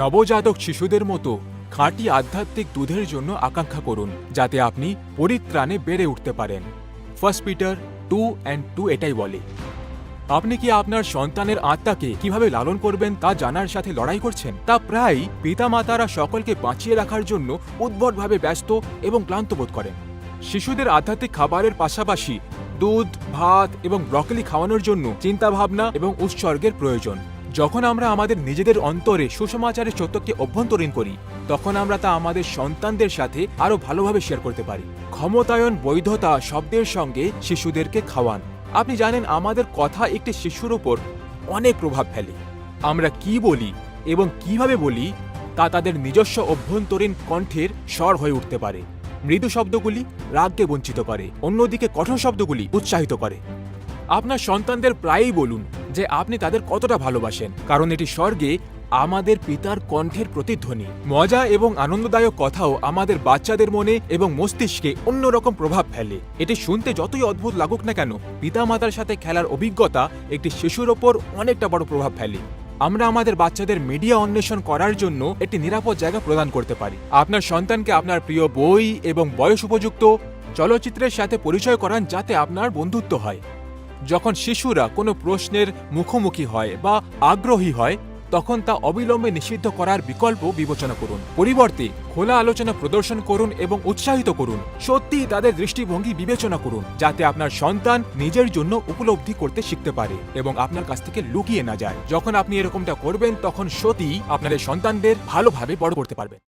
নবজাতক শিশুদের মতো খাঁটি আধ্যাত্মিক দুধের জন্য আকাঙ্ক্ষা করুন, যাতে আপনি পরিত্রাণে বেড়ে উঠতে পারেন। 1 পিটার 2:2 এটাই বলে। আপনি কি আপনার সন্তানের আত্মাকে কিভাবে লালন করবেন তা জানার সাথে লড়াই করছেন? তা প্রায় পিতামাতারা সকলকে বাঁচিয়ে রাখার জন্য উদ্ভটভাবে ব্যস্ত এবং ক্লান্ত বোধ করেন। শিশুদের আধ্যাত্মিক খাবারের পাশাপাশি দুধ, ভাত এবং ব্রকলি খাওয়ানোর জন্য চিন্তাভাবনা এবং উৎসর্গের প্রয়োজন। যখন আমরা আমাদের নিজেদের অন্তরে সুসমাচারের সত্যকে অভ্যন্তরীণ করি, তখন আমরা তা আমাদের সন্তানদের সাথে আরও ভালোভাবে শেয়ার করতে পারি। ক্ষমতায়ন বৈধতা শব্দের সঙ্গে শিশুদেরকে খাওয়ান। আপনি জানেন, আমাদের কথা একটি শিশুর ওপর অনেক প্রভাব ফেলে। আমরা কি বলি এবং কিভাবে বলি তা তাদের নিজস্ব অভ্যন্তরীণ কণ্ঠের স্বর হয়ে উঠতে পারে। মৃদু শব্দগুলি রাগকে বঞ্চিত করে, অন্যদিকে কঠোর শব্দগুলি উৎসাহিত করে। আপনার সন্তানদের প্রায়ই বলুন যে আপনি তাদের কতটা ভালোবাসেন, কারণ এটি স্বর্গে আমাদের পিতার কণ্ঠের প্রতিধ্বনি। মজা এবং আনন্দদায়ক কথাও আমাদের বাচ্চাদের মনে এবং মস্তিষ্কে অন্যরকম প্রভাব ফেলে। এটি শুনতে যতই অদ্ভুত লাগুক না কেন, পিতামাতার সাথে খেলার অভিজ্ঞতা একটি শিশুর ওপর অনেকটা বড় প্রভাব ফেলে। আমরা আমাদের বাচ্চাদের মিডিয়া অন্বেষণ করার জন্য একটি নিরাপদ জায়গা প্রদান করতে পারি। আপনার সন্তানকে আপনার প্রিয় বই এবং বয়স উপযুক্ত চলচ্চিত্রের সাথে পরিচয় করান, যাতে আপনার বন্ধুত্ব হয়। যখন শিশুরা কোনো প্রশ্নের মুখোমুখি হয় বা আগ্রহী হয়, তখন তা অবিলম্বে নিষিদ্ধ করার বিকল্প বিবেচনা করুন। পরিবর্তে খোলা আলোচনা প্রদর্শন করুন এবং উৎসাহিত করুন। সত্যিই তাদের দৃষ্টিভঙ্গি বিবেচনা করুন, যাতে আপনার সন্তান নিজের জন্য উপলব্ধি করতে শিখতে পারে এবং আপনার কাছ থেকে লুকিয়ে না যায়। যখন আপনি এরকমটা করবেন, তখন সত্যিই আপনাদের সন্তানদের ভালোভাবে বড় করতে পারবেন।